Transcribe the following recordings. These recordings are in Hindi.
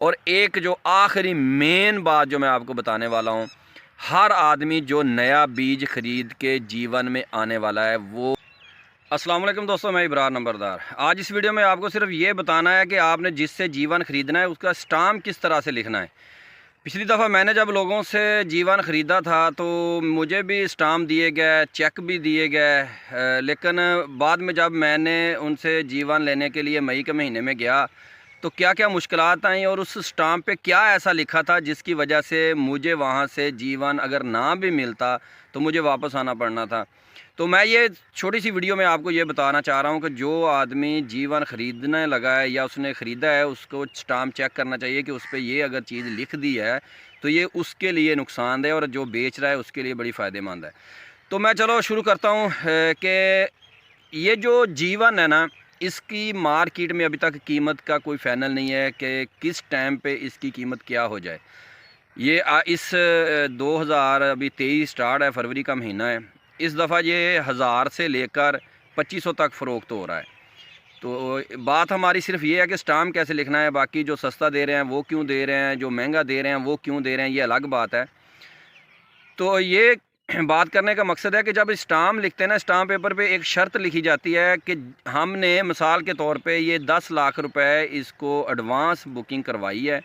और एक जो आखिरी मेन बात जो मैं आपको बताने वाला हूँ, हर आदमी जो नया बीज ख़रीद के जीवन में आने वाला है वो। अस्सलाम वालेकुम दोस्तों, मैं इब्रार नंबरदार। आज इस वीडियो में आपको सिर्फ ये बताना है कि आपने जिससे जीवन ख़रीदना है उसका स्टाम्प किस तरह से लिखना है। पिछली दफ़ा मैंने जब लोगों से जीवन ख़रीदा था तो मुझे भी स्टाम्प दिए गए, चेक भी दिए गए, लेकिन बाद में जब मैंने उनसे जीवन लेने के लिए मई के महीने में गया तो क्या क्या मुश्किलात आई और उस स्टाम्प पे क्या ऐसा लिखा था जिसकी वजह से मुझे वहाँ से जीवन अगर ना भी मिलता तो मुझे वापस आना पड़ना था। तो मैं ये छोटी सी वीडियो में आपको ये बताना चाह रहा हूँ कि जो आदमी जीवन ख़रीदने लगा है या उसने ख़रीदा है उसको स्टाम्प चेक करना चाहिए कि उस पर ये अगर चीज़ लिख दी है तो ये उसके लिए नुकसानदेह और जो बेच रहा है उसके लिए बड़ी फ़ायदेमंद है। तो मैं चलो शुरू करता हूँ कि ये जो जीवन है ना, इसकी मार्केट में अभी तक कीमत का कोई फाइनल नहीं है कि किस टाइम पे इसकी कीमत क्या हो जाए। ये इस 2023 स्टार्ट है, फरवरी का महीना है। इस दफ़ा ये 1000 से लेकर 2500 तक फ़रोख्त हो रहा है। तो बात हमारी सिर्फ ये है कि स्टाम्प कैसे लिखना है, बाकी जो सस्ता दे रहे हैं वो क्यों दे रहे हैं, जो महंगा दे रहे हैं वो क्यों दे रहे हैं, ये अलग बात है। तो ये बात करने का मकसद है कि जब स्टाम्प लिखते हैं ना, स्टाम्प पेपर पे एक शर्त लिखी जाती है कि हमने मिसाल के तौर पे ये 10 लाख रुपए इसको एडवांस बुकिंग करवाई है।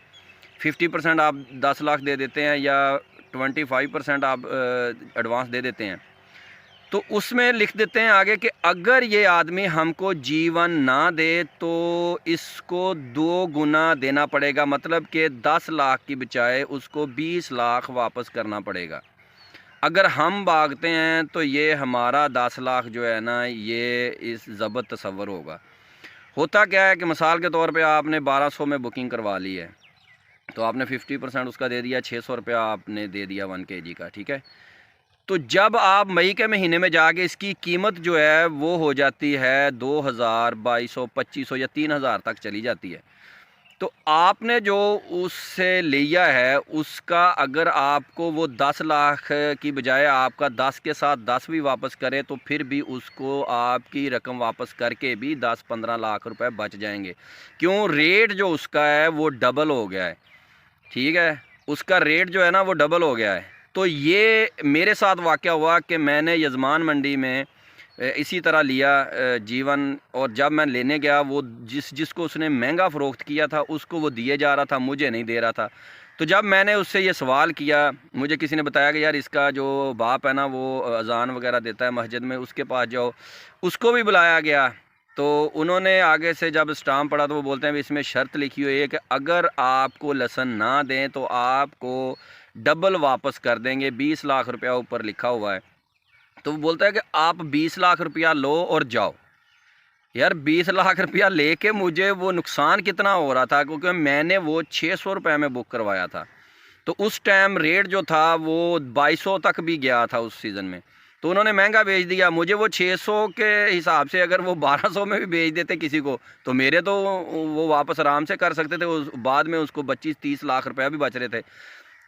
50% आप 10 लाख दे देते हैं या 25% आप एडवांस दे देते हैं। तो उसमें लिख देते हैं आगे कि अगर ये आदमी हमको जीवन ना दे तो इसको 2 गुना देना पड़ेगा, मतलब कि 10 लाख की बजाय उसको 20 लाख वापस करना पड़ेगा। अगर हम भागते हैं तो ये हमारा 10 लाख जो है ना, ये इस ज़बत तसव्वुर होगा। होता क्या है कि मिसाल के तौर पे आपने 1200 में बुकिंग करवा ली है तो आपने 50% उसका दे दिया, 600 रुपया आपने दे दिया 1 kg का, ठीक है। तो जब आप मई के महीने में जाके इसकी कीमत जो है वो हो जाती है 2000, 2200, 2500 या 3000 तक चली जाती है। तो आपने जो उससे लिया है उसका अगर आपको वो 10 लाख की बजाय आपका 10 के साथ 10 भी वापस करे तो फिर भी उसको आपकी रकम वापस करके भी 10-15 लाख रुपए बच जाएंगे। क्यों? रेट जो उसका है वो डबल हो गया है, ठीक है। उसका रेट जो है ना वो डबल हो गया है। तो ये मेरे साथ वाक़या हुआ कि मैंने यजमान मंडी में इसी तरह लिया जीवन, और जब मैं लेने गया वो जिसको उसने महंगा फ़रोख्त किया था उसको वो दिए जा रहा था, मुझे नहीं दे रहा था। तो जब मैंने उससे ये सवाल किया, मुझे किसी ने बताया कि यार इसका जो बाप है ना वो अज़ान वगैरह देता है मस्जिद में, उसके पास जाओ। उसको भी बुलाया गया तो उन्होंने आगे से जब स्टाम्प पढ़ा तो वो बोलते हैं इसमें शर्त लिखी हुई है कि अगर आपको लसन ना दें तो आपको डबल वापस कर देंगे, 20 लाख रुपया ऊपर लिखा हुआ है। तो वो बोलता है कि आप 20 लाख रुपया लो और जाओ। यार 20 लाख रुपया लेके मुझे वो नुकसान कितना हो रहा था, क्योंकि मैंने वो 600 रुपये में बुक करवाया था। तो उस टाइम रेट जो था वो 2200 तक भी गया था उस सीज़न में। तो उन्होंने महंगा बेच दिया मुझे। वो 600 के हिसाब से अगर वो 1200 में भी बेच देते किसी को तो मेरे तो वो वापस आराम से कर सकते थे। उस बाद में उसको 25-30 लाख रुपया भी बच रहे थे।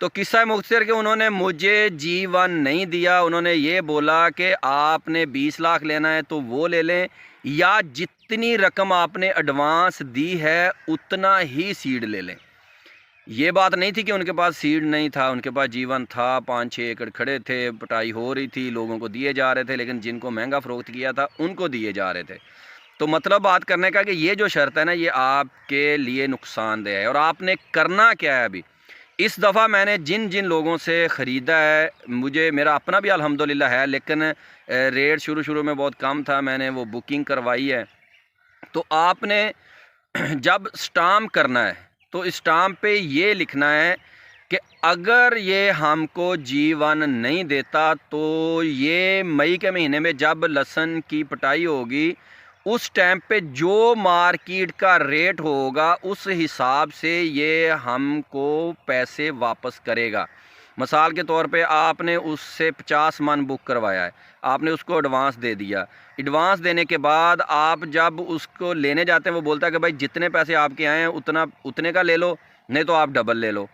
तो किस्सा मुख्तसर कि उन्होंने मुझे जीवन नहीं दिया। उन्होंने ये बोला कि आपने 20 लाख लेना है तो वो ले लें, या जितनी रकम आपने एडवांस दी है उतना ही सीड ले लें। ये बात नहीं थी कि उनके पास सीड नहीं था, उनके पास जीवन था, 5-6 एकड़ खड़े थे, पटाई हो रही थी, लोगों को दिए जा रहे थे, लेकिन जिनको महंगा फ़रोख्त किया था उनको दिए जा रहे थे। तो मतलब बात करने का कि ये जो शर्त है ना ये आपके लिए नुकसानदेह है। और आपने करना क्या है अभी। इस दफ़ा मैंने जिन जिन लोगों से ख़रीदा है, मुझे मेरा अपना भी अल्हम्दुलिल्लाह है, लेकिन रेट शुरू में बहुत कम था, मैंने वो बुकिंग करवाई है। तो आपने जब स्टाम्प करना है तो स्टाम्प पे ये लिखना है कि अगर ये हमको जीवन नहीं देता तो ये मई के महीने में जब लहसुन की पटाई होगी उस टाइम पे जो मार्केट का रेट होगा उस हिसाब से ये हमको पैसे वापस करेगा। मिसाल के तौर पे आपने उससे 50 मन बुक करवाया है, आपने उसको एडवांस दे दिया। एडवांस देने के बाद आप जब उसको लेने जाते हैं वो बोलता है कि भाई जितने पैसे आपके आए हैं उतने का ले लो, नहीं तो आप डबल ले लो।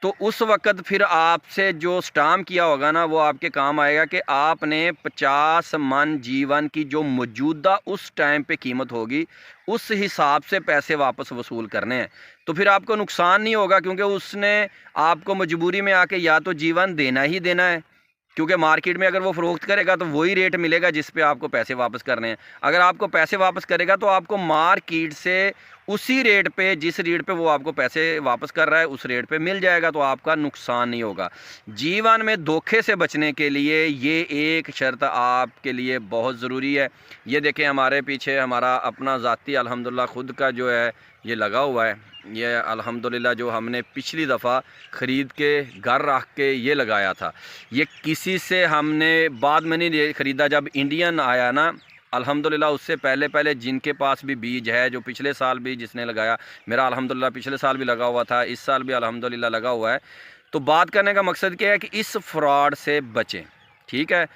तो उस वक़्त फिर आपसे जो स्टाम्प किया होगा ना, वो आपके काम आएगा कि आपने 50 मन जीवन की जो मौजूदा उस टाइम पे कीमत होगी, उस हिसाब से पैसे वापस वसूल करने हैं। तो फिर आपको नुकसान नहीं होगा, क्योंकि उसने आपको मजबूरी में आके या तो जीवन देना ही देना है, क्योंकि मार्केट में अगर वो फ़रोख्त करेगा तो वही रेट मिलेगा जिस पे आपको पैसे वापस करने हैं। अगर आपको पैसे वापस करेगा तो आपको मार्केट से उसी रेट पे, जिस रेट पे वो आपको पैसे वापस कर रहा है, उस रेट पे मिल जाएगा, तो आपका नुकसान नहीं होगा। जीवन में धोखे से बचने के लिए ये एक शर्त आपके लिए बहुत ज़रूरी है। ये देखें, हमारे पीछे हमारा अपना ज़ाती अल्हम्दुलिल्लाह खुद का जो है ये लगा हुआ है। ये अल्हम्दुलिल्लाह जो हमने पिछली दफ़ा ख़रीद के घर रख के ये लगाया था, ये किसी से हमने बाद में नहीं ख़रीदा। जब इंडियन आया ना, अल्हम्दुलिल्लाह उससे पहले पहले जिनके पास भी बीज है, जो पिछले साल भी जिसने लगाया, मेरा अल्हम्दुलिल्लाह पिछले साल भी लगा हुआ था, इस साल भी अल्हम्दुलिल्लाह लगा हुआ है। तो बात करने का मकसद क्या है कि इस फ्रॉड से बचें, ठीक है।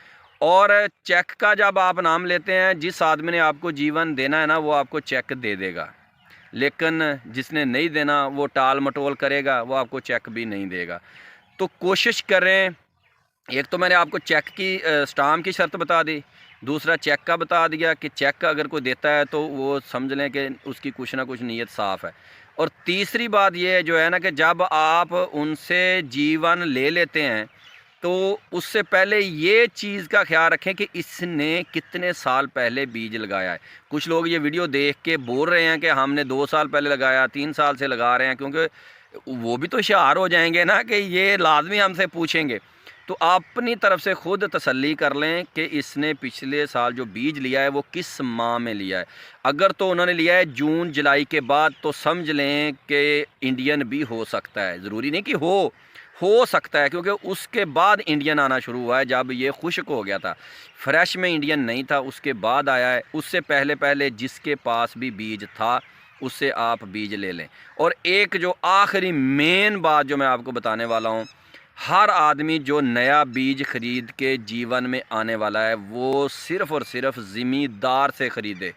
और चेक का जब आप नाम लेते हैं, जिस आदमी ने आपको जीवन देना है ना, वो आपको चेक दे देगा, लेकिन जिसने नहीं देना वो टाल मटोल करेगा, वो आपको चेक भी नहीं देगा। तो कोशिश करें, एक तो मैंने आपको चेक की स्टाम्प की शर्त बता दी, दूसरा चेक का बता दिया कि चेक का अगर कोई देता है तो वो समझ लें कि उसकी कुछ ना कुछ नीयत साफ़ है। और तीसरी बात ये जो है ना कि जब आप उनसे जीवन ले लेते हैं तो उससे पहले ये चीज़ का ख्याल रखें कि इसने कितने साल पहले बीज लगाया है। कुछ लोग ये वीडियो देख के बोल रहे हैं कि हमने 2 साल पहले लगाया, 3 साल से लगा रहे हैं, क्योंकि वो भी तो होशियार हो जाएंगे ना कि ये लाजमी हमसे पूछेंगे। तो अपनी तरफ से खुद तसल्ली कर लें कि इसने पिछले साल जो बीज लिया है वो किस माह में लिया है। अगर तो उन्होंने लिया है जून जुलाई के बाद, तो समझ लें कि इंडियन भी हो सकता है, ज़रूरी नहीं कि हो सकता है, क्योंकि उसके बाद इंडियन आना शुरू हुआ है। जब ये खुश्क हो गया था, फ्रेश में इंडियन नहीं था, उसके बाद आया है। उससे पहले पहले जिसके पास भी बीज था उससे आप बीज ले लें। और एक जो आखिरी मेन बात जो मैं आपको बताने वाला हूँ, हर आदमी जो नया बीज ख़रीद के जीवन में आने वाला है, वो सिर्फ़ और सिर्फ ज़मींदार से ख़रीदे।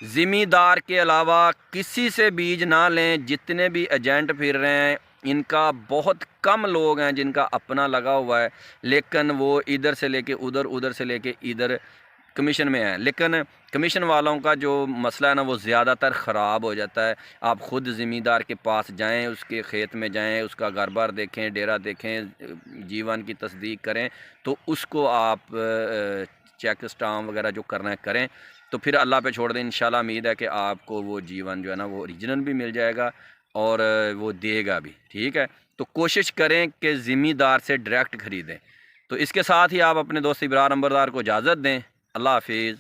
ज़मींदार के अलावा किसी से बीज ना लें। जितने भी एजेंट फिर रहे हैं, इनका बहुत कम लोग हैं जिनका अपना लगा हुआ है, लेकिन वो इधर से लेके उधर, उधर से लेके इधर कमीशन में है। लेकिन कमीशन वालों का जो मसला है ना, वो ज़्यादातर ख़राब हो जाता है। आप ख़ुद ज़मींदार के पास जाएं, उसके खेत में जाएं, उसका घर बार देखें, डेरा देखें, जीवन की तस्दीक करें, तो उसको आप चेक स्टाम्प वगैरह जो करना है करें। तो फिर अल्लाह पे छोड़ दें। इंशाल्लाह उम्मीद है कि आपको वो जीवन जो है ना वो ओरिजिनल भी मिल जाएगा और वो देगा भी, ठीक है। तो कोशिश करें कि ज़मींदार से डायरेक्ट ख़रीदें। तो इसके साथ ही आप अपने दोस्त इब्रार नंबरदार को इजाज़त दें। अल्लाह हाफिज़।